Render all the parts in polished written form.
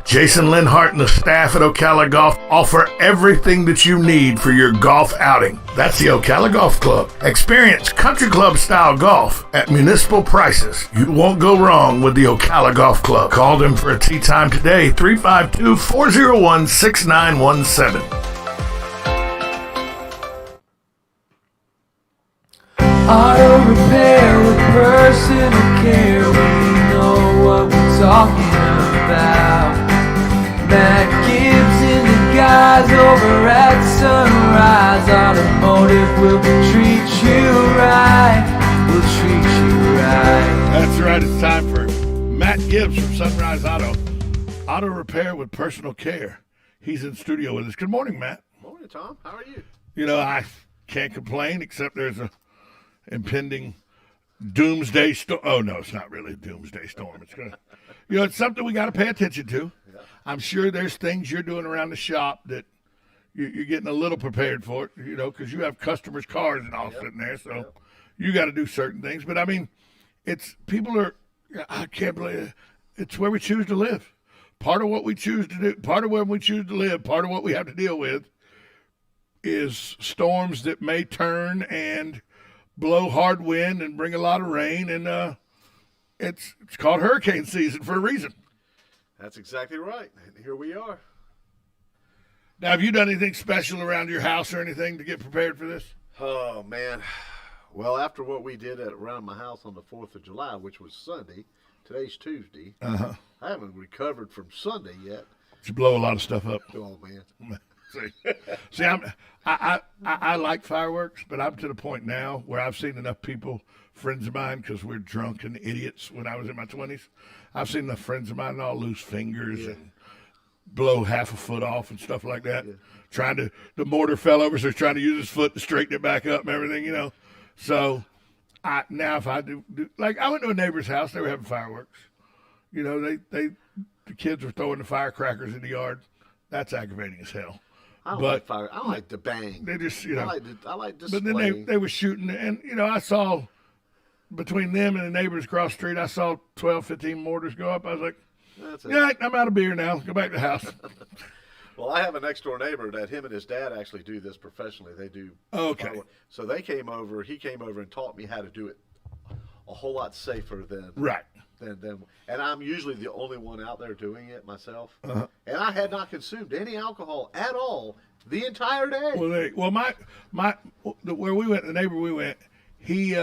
Jason Linhart and the staff at Ocala Golf offer everything that you need for your golf outing. That's the Ocala Golf Club. Experience country club style golf at municipal prices. You won't go wrong with the Ocala Golf Club. Call them for a tee time today, 352-401-6917. Auto repair with personal care. We know what we're talking about. Matt Gibbs and the guys over at Sunrise Automotive will treat you right. We'll treat you right. That's right. It's time for Matt Gibbs from Sunrise Auto repair with personal care. He's in studio with us. Good morning, Matt. Morning, Tom. How are you? You know, I can't complain except there's a impending doomsday storm. Oh, no, it's not really a doomsday storm. It's gonna, it's something we got to pay attention to. Yeah. I'm sure there's things you're doing around the shop that you're getting a little prepared for it, because you have customers' cars and all sitting there. So you got to do certain things. But, I mean, I can't believe it. It's where we choose to live. Part of what we choose to do, part of where we choose to live, part of what we have to deal with is storms that may turn and blow hard wind and bring a lot of rain, and it's called hurricane season for a reason. That's exactly right. And here we are. Now, have you done anything special around your house or anything to get prepared for this? Oh, man. Well, after what we did around my house on the 4th of July, which was Sunday, today's Tuesday, I haven't recovered from Sunday yet. Did you blow a lot of stuff up? Oh, man. See, I like fireworks, but I'm to the point now where I've seen enough people, friends of mine, because we're drunken idiots when I was in my 20s. I've seen enough friends of mine all lose fingers and blow half a foot off and stuff like that. Yeah. The mortar fell over, so he's trying to use his foot to straighten it back up and everything, So now if I do, like I went to a neighbor's house, they were having fireworks. The kids were throwing the firecrackers in the yard. That's aggravating as hell. I don't like fire. I like the bang. They just, I like display. But then they were shooting, and I saw between them and the neighbors across the street, I saw 12, 15 mortars go up. I was like, I'm out of beer now. Go back to the house. Well, I have a next door neighbor that him and his dad actually do this professionally. They do. Okay. So they came over. He came over and taught me how to do it a whole lot safer than right. And I'm usually the only one out there doing it myself. And I had not consumed any alcohol at all the entire day. Well, where we went, the neighbor we went, he,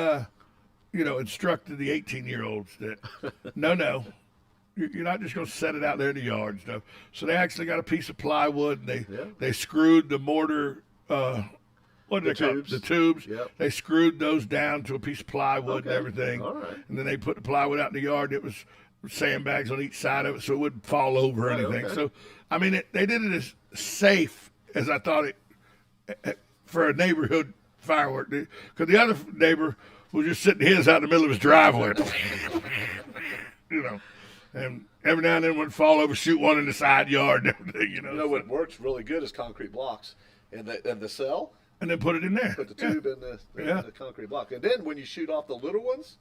instructed the 18-year-olds that, no, you're not just going to set it out there in the yard and stuff. So they actually got a piece of plywood, and they screwed the mortar, the tubes. Yep. They screwed those down to a piece of plywood and everything. All right. And then they put the plywood out in the yard. It was sandbags on each side of it so it wouldn't fall over or anything. Okay. So, I mean, they did it as safe as I thought it for a neighborhood firework. Because the other neighbor was just sitting his out in the middle of his driveway. And every now and then would fall over, shoot one in the side yard and everything, what works really good is concrete blocks and the cell. And then put it in there. Put the tube in the concrete block. And then when you shoot off the little ones,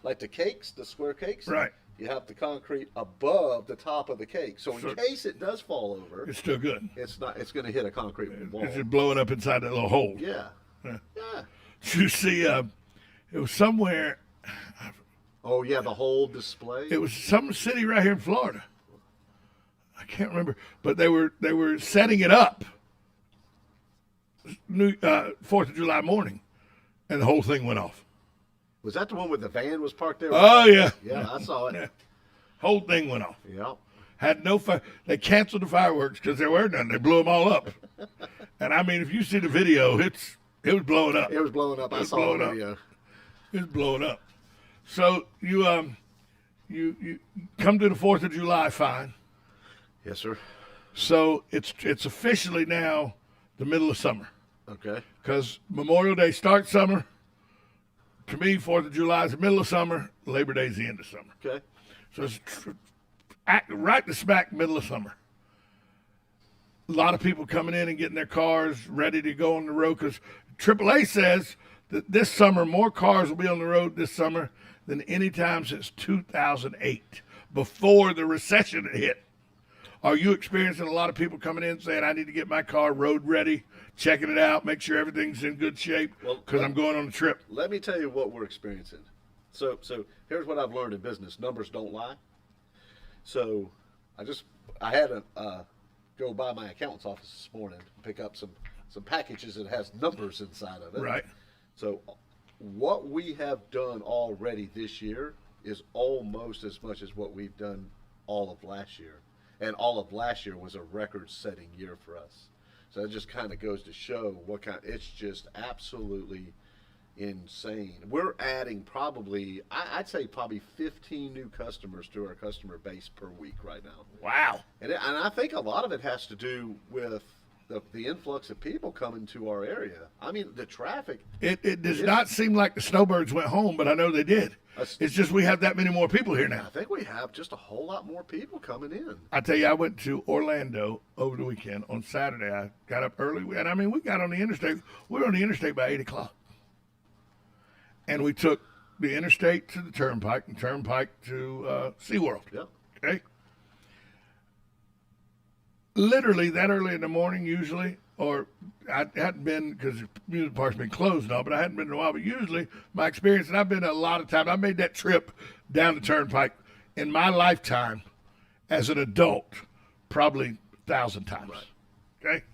like the cakes, the square cakes, right, you have the concrete above the top of the cake. So in case it does fall over, it's still good. It's going to hit a concrete wall. It's just blowing up inside that little hole. Yeah. Did you see, it was somewhere. Oh, yeah, the whole display. It was some city right here in Florida. I can't remember. But they were setting it up. 4th of July morning, and the whole thing went off. Was that the one where the van was parked there? Oh, yeah. Yeah, I saw it. Yeah. Whole thing went off. Yeah. Had no fire. They canceled the fireworks because there were none. They blew them all up. And, I mean, if you see the video, it was blowing up. It was blowing up. I saw the video. It was blowing up. So you come to the 4th of July fine. Yes, sir. So it's officially now the middle of summer. Okay. Because Memorial Day starts summer. To me, 4th of July is the middle of summer. Labor Day is the end of summer. Okay. So it's right in the smack middle of summer. A lot of people coming in and getting their cars ready to go on the road because AAA says that this summer more cars will be on the road this summer than any time since 2008, before the recession hit. Are you experiencing a lot of people coming in saying, I need to get my car road ready, checking it out, make sure everything's in good shape because I'm going on a trip? Let me tell you what we're experiencing. So here's what I've learned in business: numbers don't lie. So I had to go by my accountant's office this morning and pick up some packages that has numbers inside of it. Right. So what we have done already this year is almost as much as what we've done all of last year. And all of last year was a record-setting year for us. So it just kind of goes to show it's just absolutely insane. We're adding probably, I'd say probably 15 new customers to our customer base per week right now. Wow. And I think a lot of it has to do with the influx of people coming to our area. I mean, the traffic. It does not seem like the snowbirds went home, but I know they did. It's just we have that many more people here now. I think we have just a whole lot more people coming in. I tell you, I went to Orlando over the weekend. On Saturday, I got up early. And, I mean, we got on the interstate. We were on the interstate by 8 o'clock. And we took the interstate to the turnpike and turnpike to SeaWorld. Yeah. Okay? Literally that early in the morning, usually, or I hadn't been because the music park's been closed now, but I hadn't been in a while. But usually, my experience, and I've been a lot of times, I made that trip down the turnpike in my lifetime as an adult probably 1,000 times. Right. Okay?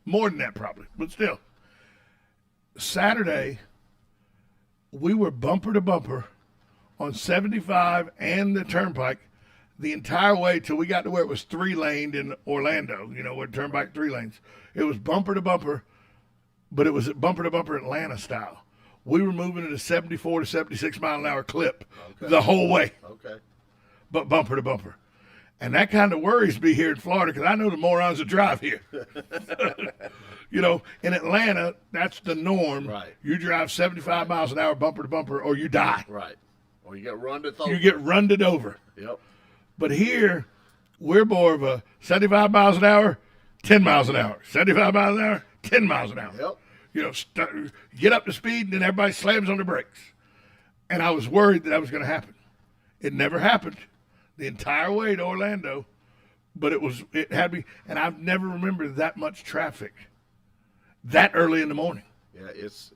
More than that, probably, but still. Saturday, we were bumper to bumper on 75 and the turnpike the entire way till we got to where it was 3-laned in Orlando, where turnpike 3 lanes. It was bumper to bumper, but it was bumper to bumper Atlanta style. We were moving at a 74 to 76 mile an hour clip the whole way. Okay. But bumper to bumper. And that kind of worries me here in Florida because I know the morons that drive here. In Atlanta, that's the norm. Right. You drive 75 miles an hour bumper to bumper or you die. Right. Or you get run-ed over. You get run-ed over. Yep. But here, we're more of a 75 miles an hour, 10 miles an hour. 75 miles an hour, 10 miles an hour. Yep. Get up to speed, and then everybody slams on the brakes. And I was worried that was going to happen. It never happened the entire way to Orlando, but it had me, and I've never remembered that much traffic that early in the morning. Yeah, it's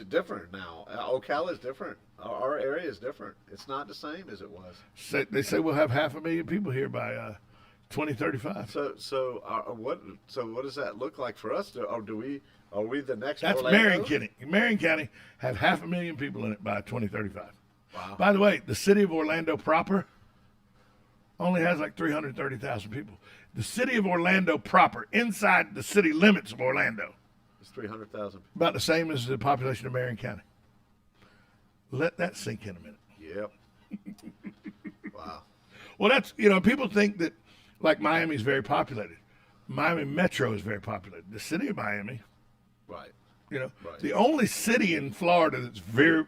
different now. Ocala is different. Our area is different. It's not the same as it was. They say we'll have 500,000 people here by 2035. So what does that look like for us? Are we the next? That's Orlando? Marion County. Marion County have 500,000 people in it by 2035. Wow. By the way, the city of Orlando proper only has like 330,000 people. The city of Orlando proper, inside the city limits of Orlando, It's 300,000. about the same as the population of Marion County. Let that sink in a minute. Yep. Wow. Well, that's, people think that like Miami's very populated. Miami Metro is very populated. The city of Miami, Right. right. The only city in Florida that's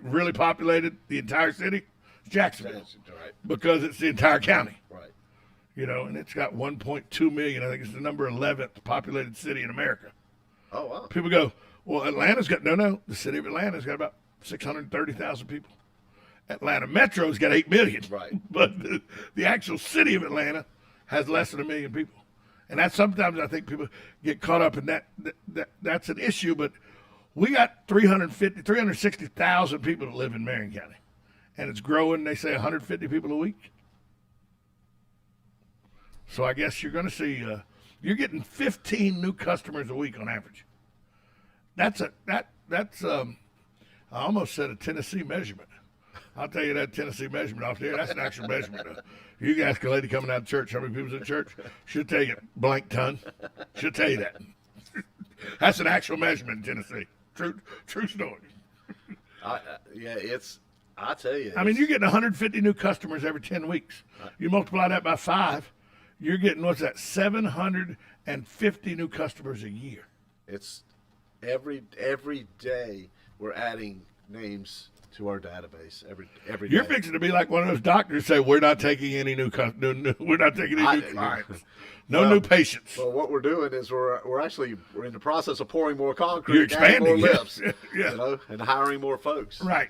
really populated, the entire city, is Jacksonville. Right. Because it's the entire county. Right. And it's got 1.2 million. I think it's the number 11th populated city in America. Oh, wow. People go, well, Atlanta's got, no, the city of Atlanta's got about 630,000 people. Atlanta Metro's got 8 million. Right. But the actual city of Atlanta has less than 1 million people. And that's sometimes I think people get caught up in that's an issue, but we got 360,000 people that live in Marion County. And it's growing, they say 150 people a week. So I guess you're going to see, you're getting 15 new customers a week on average. That's I almost said a Tennessee measurement. I'll tell you that Tennessee measurement off there. That's an actual measurement. You can ask a lady coming out of church how many people's in church. She'll tell you blank ton. She'll tell you that. That's an actual measurement in Tennessee. True story. I tell you. I mean, you're getting 150 new customers every 10 weeks. You multiply that by 5, you're getting, 750 new customers a year. It's every day we're adding names to our database every day. You're fixing to be like one of those doctors say, we're not taking any new we're not taking any new clients. No new patients. Well, what we're doing is we're in the process of pouring more concrete, You're expanding, more lifts, yeah. and hiring more folks. Right.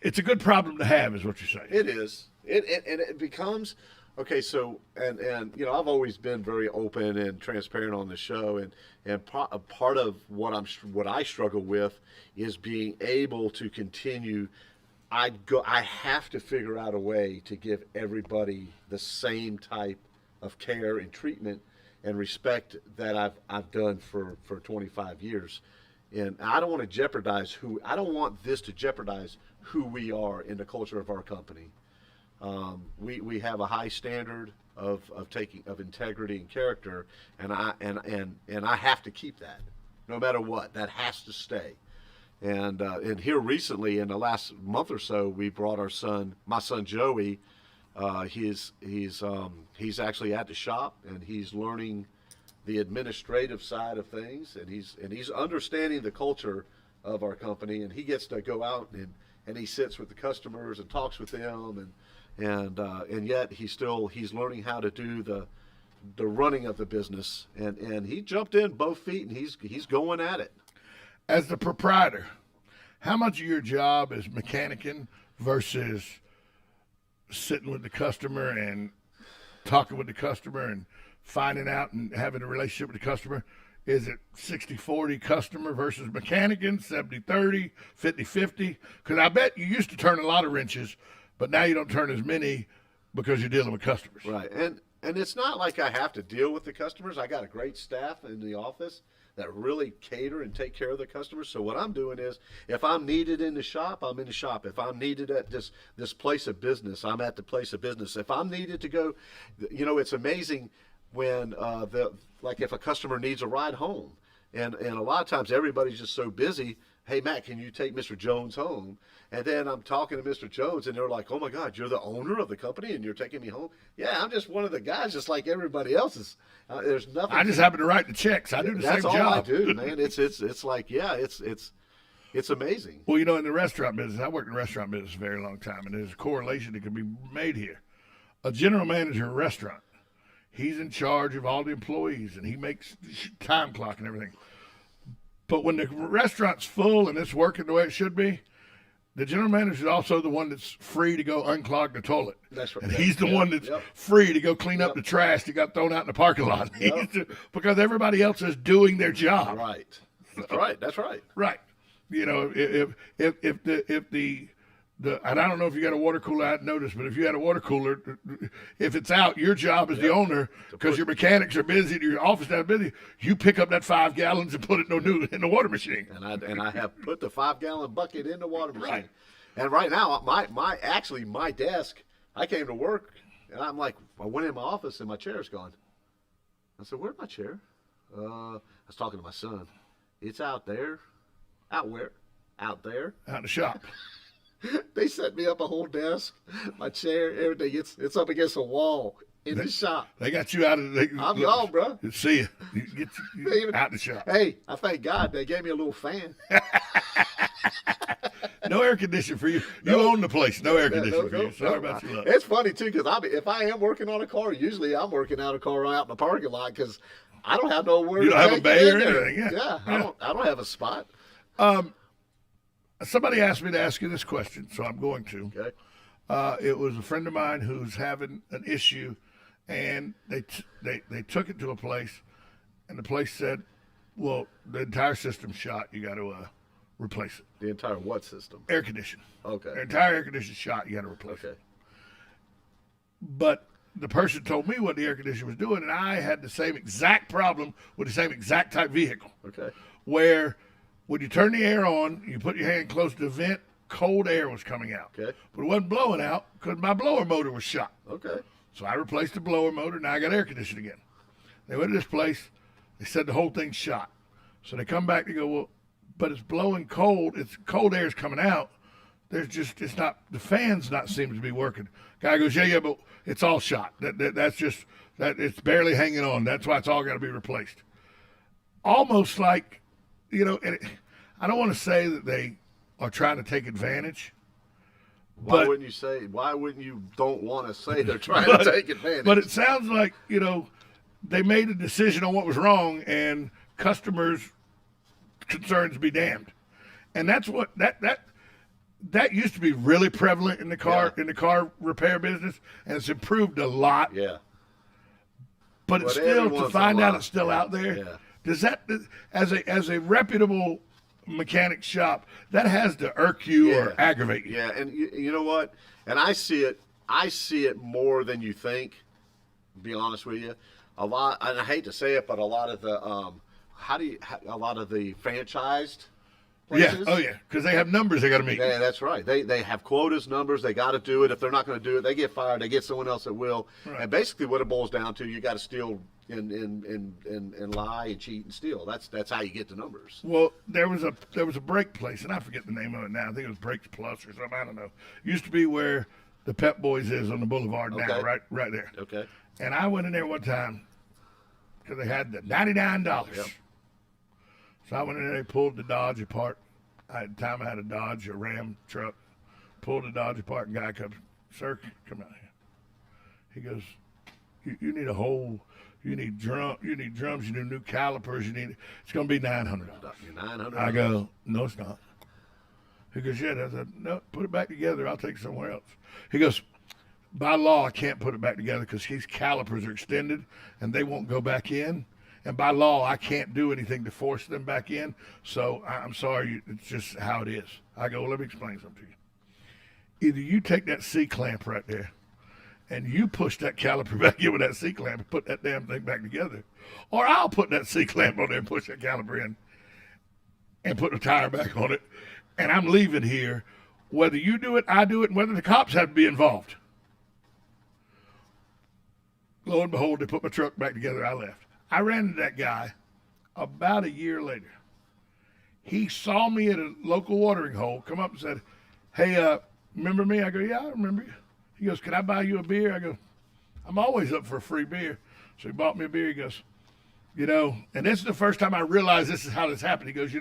It's a good problem to have, is what you're saying. It is. It becomes okay. So I've always been very open and transparent on the show, and part of what I struggle with is being able to continue. I have to figure out a way to give everybody the same type of care and treatment and respect that I've done for 25 years. And I don't want to jeopardize I don't want this to jeopardize who we are in the culture of our company. We have a high standard of integrity and character, and I have to keep that, no matter what. That has to stay. And here recently, in the last month or so, we brought my son Joey. He's actually at the shop, and he's learning the administrative side of things, and he's understanding the culture of our company, and he gets to go out and he sits with the customers and talks with them, and yet he's learning how to do the running of the business, and he jumped in both feet, and he's going at it. As the proprietor, how much of your job is mechanicking versus sitting with the customer and talking with the customer and finding out and having a relationship with the customer? Is it 60-40 customer versus mechanicking, 70-30, 50-50? Because I bet you used to turn a lot of wrenches, but now you don't turn as many because you're dealing with customers. Right, and it's not like I have to deal with the customers. I got a great staff in the office that really cater and take care of the customers. So what I'm doing is, if I'm needed in the shop, I'm in the shop. If I'm needed at this place of business, I'm at the place of business. If I'm needed to go, it's amazing when if a customer needs a ride home, and a lot of times everybody's just so busy. Hey, Matt, can you take Mr. Jones home? And then I'm talking to Mr. Jones, and they're like, oh, my God, you're the owner of the company, and you're taking me home? Yeah, I'm just one of the guys, just like everybody else is. There's nothing. I just happen to write the checks. I do the same job. That's all I do, man. It's like, yeah, it's amazing. Well, in the restaurant business, I worked in the restaurant business a very long time, and there's a correlation that can be made here. A general manager of a restaurant, he's in charge of all the employees, and he makes time clock and everything. But when the restaurant's full and it's working the way it should be, the general manager is also the one that's free to go unclog the toilet. That's right. And he's the one that's free to go clean up the trash that got thrown out in the parking lot. Because everybody else is doing their job. Right. That's right. That's right. Right. If the and I don't know if you got a water cooler, I hadn't noticed, but if you had a water cooler, if it's out, your job as the owner, because your mechanics are busy, your office staff is busy, you pick up that 5 gallons and put it in the water machine. And I have put the 5-gallon bucket in the water machine. Right. And right now, my desk, I came to work, and I'm like, I went in my office and my chair's gone. I said, where's my chair? I was talking to my son. It's out there. Out where? Out there. Out in the shop. They set me up a whole desk, my chair, everything. It's up against a wall in the shop. They got you out of the. I'm gone, bro. See you. Get you out the shop. Hey, I thank God they gave me a little fan. No air conditioning for you. You own the place. No air conditioning for you. Sorry about your luck. It's funny too, because if I am working on a car, usually I'm working out a car out in the parking lot because I don't have nowhere. You don't have a bay or there. anything. Yeah. I don't have a spot. Somebody asked me to ask you this question, so I'm going to. Okay. It was a friend of mine who's having an issue, and they took it to a place, and the place said, well, the entire system's shot. You got to replace it. The entire what system? Air conditioning. Okay. The entire air conditioning shot. You got to replace it. Okay. But the person told me what the air conditioner was doing, and I had the same exact problem with the same exact type vehicle. Okay. Where when you turn the air on, you put your hand close to the vent, cold air was coming out. Okay. But it wasn't blowing out because my blower motor was shot. Okay. So I replaced the blower motor, now I got air conditioning again. They went to this place, they said the whole thing's shot. So they come back, they go, well, but it's blowing cold, it's cold air's coming out. It's not, the fan's not seeming to be working. Guy goes, yeah, but it's all shot. That's just, it's barely hanging on. That's why it's all got to be replaced. Almost like, and I don't want to say that they are trying to take advantage. Why wouldn't you don't want to say they're trying to take advantage? But it sounds like, they made a decision on what was wrong and customers' concerns be damned. And that's what, that used to be really prevalent in the car Yeah. in the car repair business, and it's improved a lot. Yeah. But it's But every still, once to in a find out while, it's still yeah, out there. yeah. Does that, as a reputable mechanic shop, that has to irk you or Yeah. aggravate you? Yeah, and you know what? And I see it more than you think. To be honest with you, a lot. And I hate to say it, but a lot of the a lot of the franchised places. Yeah. Oh yeah. Because they have numbers they got to meet. Yeah, that's right. They have quotas, numbers. They got to do it. If they're not going to do it, they get fired. They get someone else that will. Right. And basically, what it boils down to, you got to steal and lie and cheat and steal. That's how you get the numbers. Well, there was a brake place, and I forget the name of it now. I think it was Brakes Plus or something. I don't know. Used to be where the Pep Boys is on the boulevard now, Okay. right there. Okay. And I went in there one time because they had the $99. Yep. So I went in there, they pulled the Dodge apart. At the time I had a Dodge, a Ram truck. Pulled the Dodge apart, and guy comes, sir, come out here. He goes, you need a whole, you need drums, you need new calipers, it's going to be $900. You're 900. I go, no, it's not. He goes, yeah. I said, no, put it back together. I'll take it somewhere else. He goes, by law, I can't put it back together because his calipers are extended and they won't go back in. And by law, I can't do anything to force them back in. So I'm sorry, it's just how it is. I go, well, let me explain something to you. Either you take that C-clamp right there and you push that caliper back in with that C-clamp and put that damn thing back together, or I'll put that C-clamp on there and push that caliper in and put the tire back on it, and I'm leaving here. Whether you do it, I do it, and whether the cops have to be involved. Lo and behold, they put my truck back together. I left. I ran into that guy about a year later. He saw me at a local watering hole, come up and said, hey, remember me? I go, yeah, I remember you. He goes, can I buy you a beer? I go, I'm always up for a free beer. So he bought me a beer. He goes, and this is the first time I realized this is how this happened. He goes,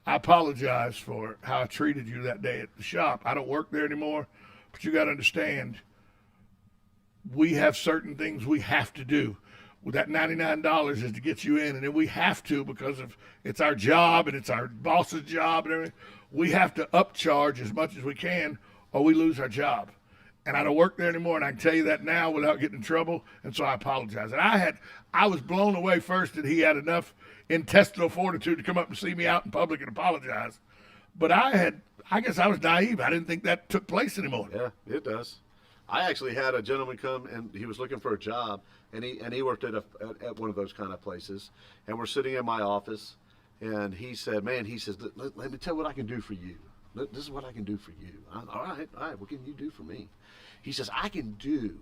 I apologize for how I treated you that day at the shop. I don't work there anymore, but you got to understand, we have certain things we have to do. Well, that $99 is to get you in, and then we have to, because of it's our job and it's our boss's job and everything, we have to upcharge as much as we can or we lose our job. And I don't work there anymore, and I can tell you that now without getting in trouble, and so I apologize. And I was blown away first that he had enough intestinal fortitude to come up and see me out in public and apologize. But I guess I was naive. I didn't think that took place anymore. Yeah, it does. I actually had a gentleman come, and he was looking for a job, and he worked at one of those kind of places, and we're sitting in my office, and he said, man, he says, let me tell you what I can do for you. This is what I can do for you. All right, what can you do for me? He says, I can do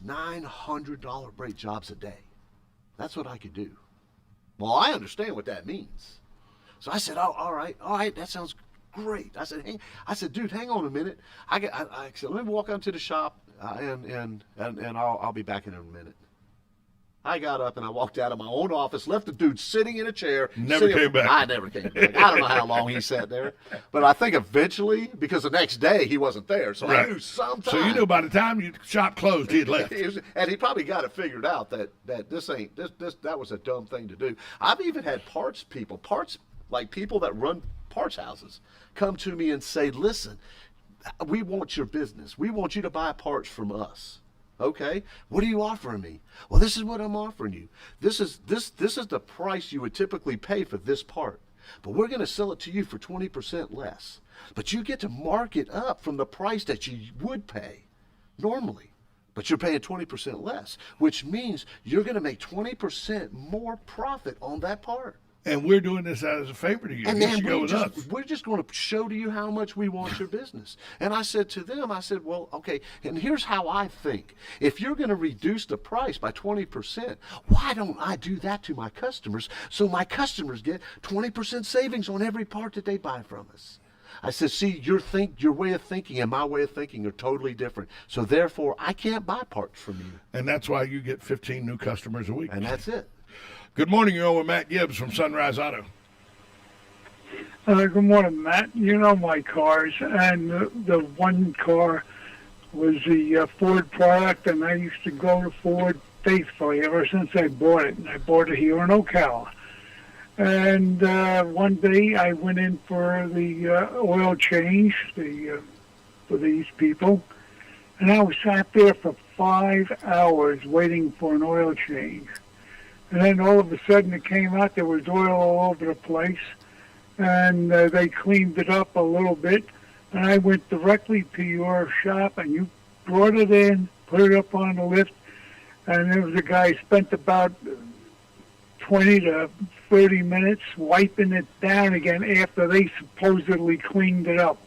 $900 brake jobs a day. That's what I could do. Well, I understand what that means. So I said, oh, all right, that sounds great. I said, dude, hang on a minute. I said, let me walk out to the shop, and I'll be back in a minute. I got up and I walked out of my own office, left the dude sitting in a chair. Never came back. I never came back. I don't know how long he sat there, but I think eventually, because the next day he wasn't there, so Right. I knew sometime. So you knew by the time your shop closed, he had left. And he probably got it figured out that that was a dumb thing to do. I've even had parts people that run parts houses come to me and say, listen, we want your business. We want you to buy parts from us. Okay, what are you offering me? Well, this is what I'm offering you. This is the price you would typically pay for this part, but we're going to sell it to you for 20% less. But you get to mark it up from the price that you would pay normally, but you're paying 20% less, which means you're going to make 20% more profit on that part. And we're doing this as a favor to you. And You then should go with us. we're just going to show to you how much we want your business. And I said to them, well, okay, and here's how I think. If you're going to reduce the price by 20%, why don't I do that to my customers so my customers get 20% savings on every part that they buy from us? I said, see, your way of thinking and my way of thinking are totally different. So therefore, I can't buy parts from you. And that's why you get 15 new customers a week. And that's it. Good morning, you're on with Matt Gibbs from Sunrise Auto. Good morning, Matt. You know my cars, and the one car was the Ford product, and I used to go to Ford faithfully ever since I bought it, and I bought it here in Ocala. And one day I went in for the oil change for these people, and I was sat there for 5 hours waiting for an oil change. And then all of a sudden it came out there was oil all over the place, and they cleaned it up a little bit. And I went directly to your shop, and you brought it in, put it up on the lift, and there was a guy spent about 20 to 30 minutes wiping it down again after they supposedly cleaned it up.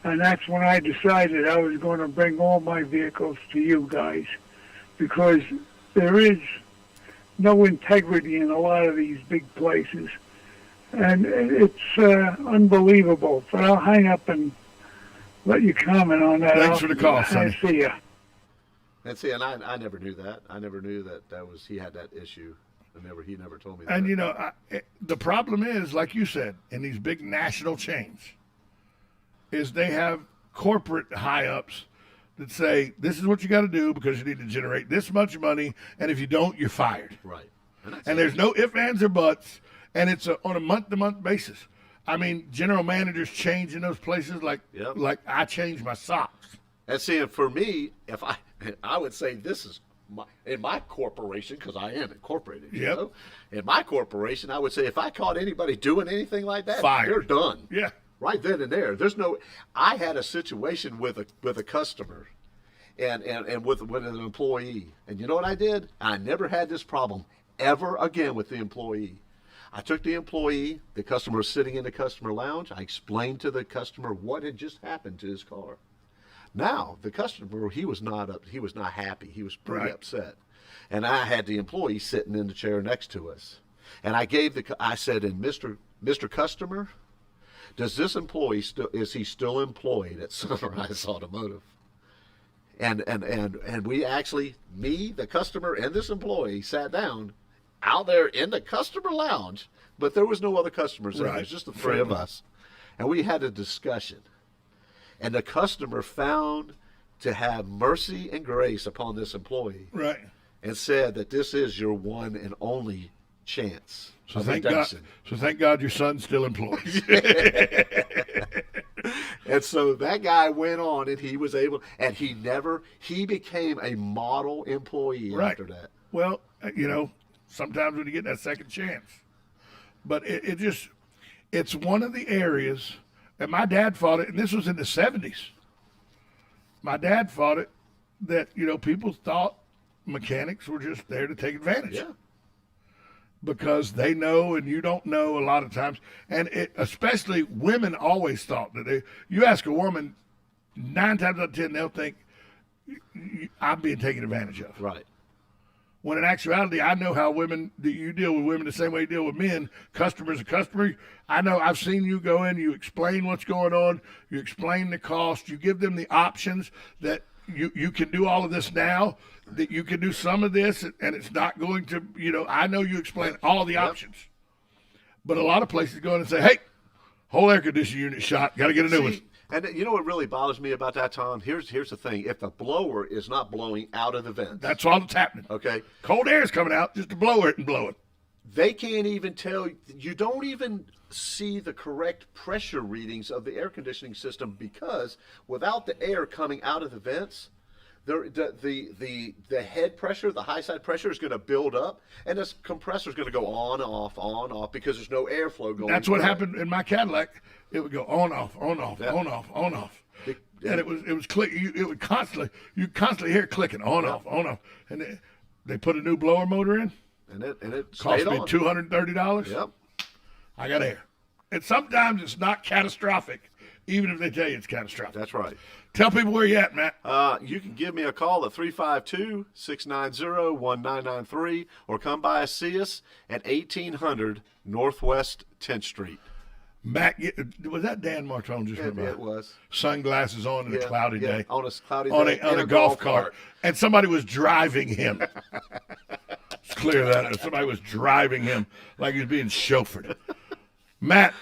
And that's when I decided I was going to bring all my vehicles to you guys, because there is no integrity in a lot of these big places. And it's unbelievable. But I'll hang up and let you comment on that. Thanks for the call, Sonny. See ya. And see, and I never knew that. I never knew that was he had that issue. He never told me that. And, you know, the problem is, like you said, in these big national chains, is they have corporate high-ups that say, this is what you got to do because you need to generate this much money, and if you don't, you're fired. Right. And there's no ifs, ands, or buts, and it's on a month-to-month basis. I mean, general managers change in those places like I change my socks. And see, for me, if I would say this is in my corporation, because I am incorporated, you know? In my corporation, I would say if I caught anybody doing anything like that, fired. They're done. Yeah. Right then and there. There's no. I had a situation with a customer, and with an employee, and you know what I did? I never had this problem ever again with the employee. I took the employee. The customer was sitting in the customer lounge. I explained to the customer what had just happened to his car. Now the customer, he was not happy. He was pretty upset, and I had the employee sitting in the chair next to us, and I said, "And Mr. Customer, does this employee is he still employed at Sunrise Automotive?" And we actually, me, the customer, and this employee sat down out there in the customer lounge, but there was no other customers there. It was just the three of us, and we had a discussion. And the customer found to have mercy and grace upon this employee, and said that this is your one and only chance. So thank God your son's still employed. And so that guy went on, and he was able, and he became a model employee after that. Well, you know, sometimes when you get that second chance, but it's one of the areas, and my dad fought it, and this was in the 70s. My dad fought it that, you know, people thought mechanics were just there to take advantage. Yeah. Because they know and you don't know a lot of times. And especially women always thought that you ask a woman, 9 times out of 10, they'll think, I'm being taken advantage of. Right. When in actuality, I know how you deal with women the same way you deal with men. Customer's a customer. I know, I've seen you go in, you explain what's going on, you explain the cost, you give them the options that you can do all of this now, that you can do some of this, and it's not going to, you know, I know you explain all the options. But a lot of places go in and say, hey, whole air conditioning unit shot, got to get a new one. And you know what really bothers me about that, Tom? Here's the thing. If the blower is not blowing out of the vents. That's all that's happening. Okay. Cold air is coming out, just to blow it and blow it. They can't even tell, you don't even see the correct pressure readings of the air conditioning system, because without the air coming out of the vents, the head pressure, the high side pressure is going to build up, and this compressor is going to go on, off, because there's no airflow going. That's what happened in my Cadillac. It would go on, off, on, off, on, off, on, off. And it was click. You would constantly hear clicking on, off, on, off. And they put a new blower motor in. And it cost me $230. Yep. I got air. And sometimes it's not catastrophic, even if they tell you it's catastrophic. That's right. Tell people where you at, Matt. You can give me a call at 352-690-1993, or come by and see us at 1800 Northwest 10th Street. Matt, was that Dan Martone just went by? It was. Sunglasses on in a cloudy day. On a cloudy day. On a golf cart. And somebody was driving him. It's clear that somebody was driving him like he was being chauffeured. Matt,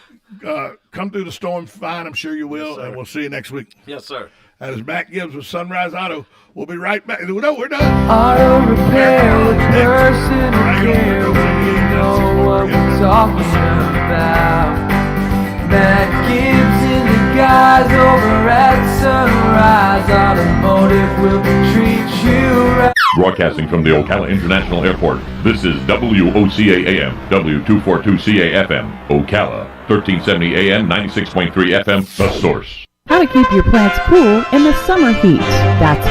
come through the storm fine. I'm sure you will, and we'll see you next week. Yes, sir. That is Matt Gibbs with Sunrise Auto. We'll be right back. No, we're done. Auto repair with personal care. We know what we're talking about. Matt Gibbs and the guys over at Sunrise Automotive will treat you right. Broadcasting from the Ocala International Airport, this is WOCA AM, W242CA FM, Ocala, 1370 AM, 96.3 FM, The Source. How to keep your plants cool in the summer heat. That's